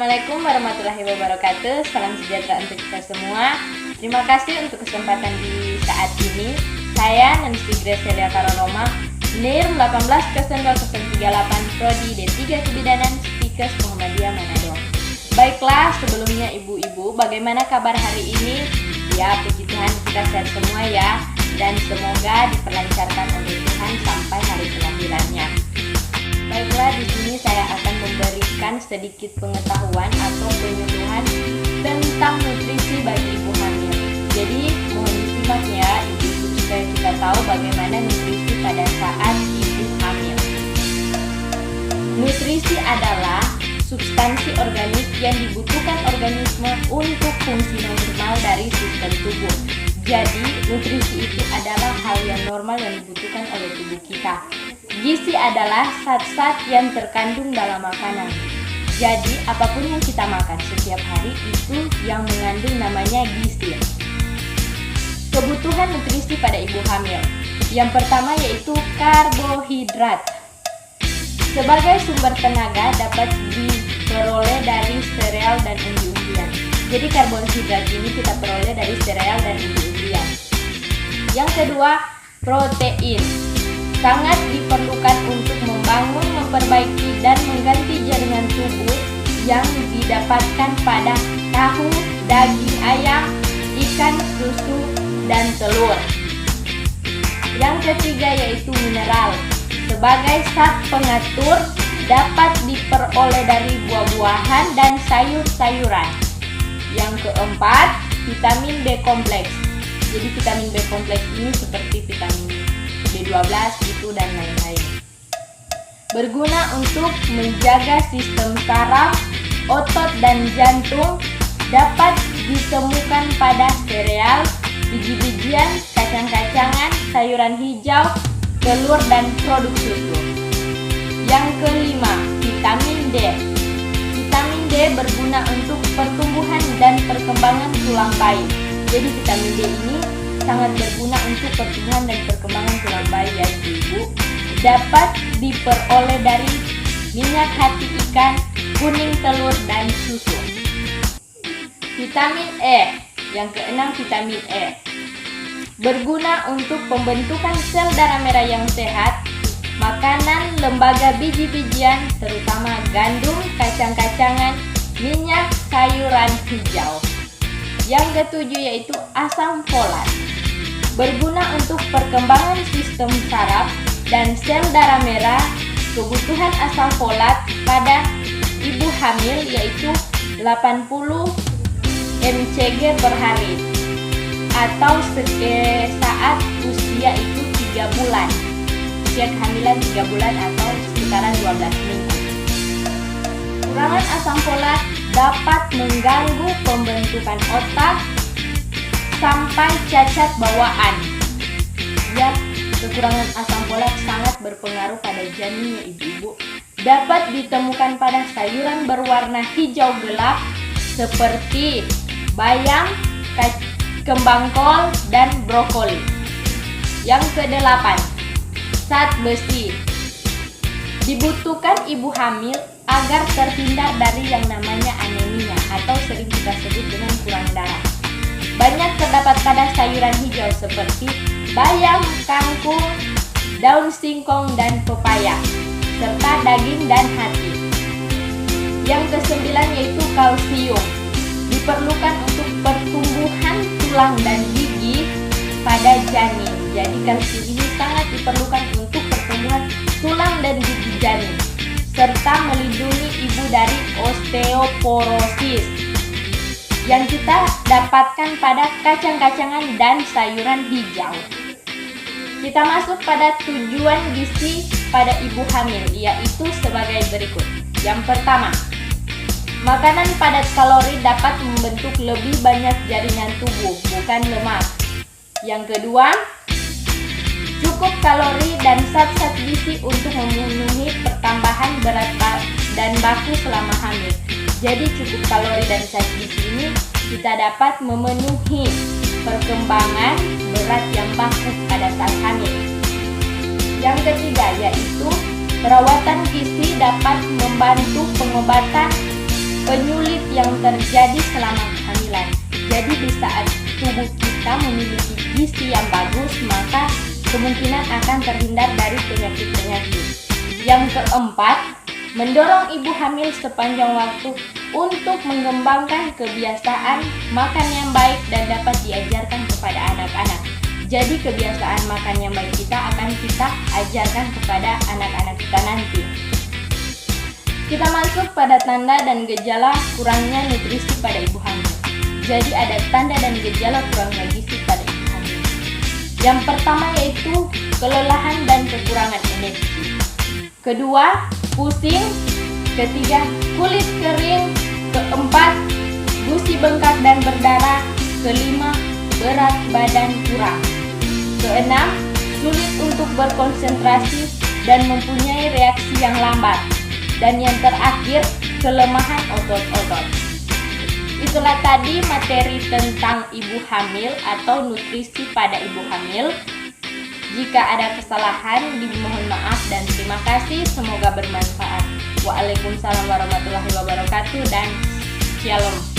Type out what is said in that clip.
Assalamualaikum warahmatullahi wabarakatuh. Salam sejahtera untuk kita semua. Terima kasih untuk kesempatan di saat ini. Saya Nancy Gracelia Karoloma, NIR 1802038 Prodi D3 Kebidanan Stikes Muhammadiyah Manado. Baiklah, sebelumnya ibu-ibu, bagaimana kabar hari ini? Ya, puji Tuhan kita sehat semua ya. Dan semoga diperlancarkan oleh Tuhan sampai hari kelahirannya. Baiklah, di sini saya akan memberikan sedikit pengetahuan atau penyuluhan tentang nutrisi bagi ibu hamil. Jadi mohon disimak ya ibu-ibu, supaya kita tahu bagaimana nutrisi pada saat ibu hamil. Nutrisi adalah substansi organik yang dibutuhkan organisme untuk fungsi normal dari sistem tubuh. Jadi nutrisi itu adalah hal yang normal yang dibutuhkan oleh tubuh kita. Gizi adalah zat-zat yang terkandung dalam makanan. Jadi apapun yang kita makan setiap hari itu yang mengandung namanya gizi. Kebutuhan nutrisi pada ibu hamil. Yang pertama yaitu karbohidrat. Sebagai sumber tenaga dapat diperoleh dari sereal dan umbi-umbian. Jadi karbohidrat ini kita peroleh dari sereal dan umbi-umbian. Yang kedua, protein. Sangat diperlukan untuk membangun, memperbaiki, dan mengganti jaringan tubuh yang didapatkan pada tahu, daging ayam, ikan, susu, dan telur. Yang ketiga yaitu mineral. Sebagai zat pengatur, dapat diperoleh dari buah-buahan dan sayur-sayuran. Yang keempat, vitamin B kompleks. Jadi vitamin B kompleks ini seperti vitamin B12 itu dan lain-lain. Berguna untuk menjaga sistem saraf, otot dan jantung. Dapat ditemukan pada sereal, biji-bijian, kacang-kacangan, sayuran hijau, telur dan produk susu. Yang kelima, vitamin D. Vitamin D berguna untuk pertumbuhan dan perkembangan tulang bayi. Jadi vitamin D ini sangat berguna untuk pertumbuhan dan perkembangan tulang bayi ya ibu. Dapat diperoleh dari minyak hati ikan, kuning telur dan susu. Vitamin E. Yang keenam, vitamin E. Berguna untuk pembentukan sel darah merah yang sehat. Makanan lembaga biji-bijian terutama gandum, kacang-kacangan, minyak, sayuran hijau. Yang ketujuh yaitu asam folat. Berguna untuk perkembangan sistem saraf dan sel darah merah. Kebutuhan asam folat pada ibu hamil yaitu 80 mcg per hari atau saat usia itu 3 bulan. Usia kehamilan 3 bulan atau sekitaran 12 minggu. Kurangan asam folat dapat mengganggu pembentukan otak sampai cacat bawaan. Ya, kekurangan asam folat sangat berpengaruh pada janinnya ibu-ibu. Dapat ditemukan pada sayuran berwarna hijau gelap seperti bayam, kembang kol, dan brokoli. Yang kedelapan, zat besi. Dibutuhkan ibu hamil agar terhindar dari yang namanya anemia atau sering kita sebut dengan kurang darah. Banyak terdapat pada sayuran hijau seperti bayam, kangkung, daun singkong, dan pepaya, serta daging dan hati. Yang kesembilan yaitu kalsium. Diperlukan untuk pertumbuhan tulang dan gigi pada janin. Jadi kalsium ini sangat diperlukan untuk pertumbuhan tulang dan gigi janin, serta melindungi ibu dari osteoporosis yang kita dapatkan pada kacang-kacangan dan sayuran hijau. Kita masuk pada tujuan gizi pada ibu hamil, yaitu sebagai berikut. Yang pertama, makanan padat kalori dapat membentuk lebih banyak jaringan tubuh, bukan lemak. Yang kedua, cukup kalori dan zat-zat gizi untuk memenuhi pertambahan berat dan baku selama hamil. Jadi cukup kalori dan zat gizi ini kita dapat memenuhi perkembangan berat yang baku pada saat hamil. Yang ketiga yaitu perawatan gizi dapat membantu pengobatan penyulit yang terjadi selama kehamilan. Jadi di saat tubuh kita memiliki gizi yang bagus, maka kemungkinan akan terhindar dari penyakit-penyakit. Yang keempat, mendorong ibu hamil sepanjang waktu untuk mengembangkan kebiasaan makan yang baik dan dapat diajarkan kepada anak-anak. Jadi kebiasaan makan yang baik kita akan kita ajarkan kepada anak-anak kita nanti. Kita masuk pada tanda dan gejala kurangnya nutrisi pada ibu hamil. Jadi ada tanda dan gejala kurangnya gizi pada ibu hamil. Yang pertama yaitu kelelahan dan kekurangan energi. Kedua, pusing. Ketiga, kulit kering. Keempat, gusi bengkak dan berdarah. Kelima, berat badan kurang. Keenam, sulit untuk berkonsentrasi dan mempunyai reaksi yang lambat. Dan yang terakhir, kelemahan otot-otot. Itulah tadi materi tentang ibu hamil atau nutrisi pada ibu hamil. Jika ada kesalahan, dimohon maaf dan terima kasih. Semoga bermanfaat. Waalaikumsalam warahmatullahi wabarakatuh dan shalom.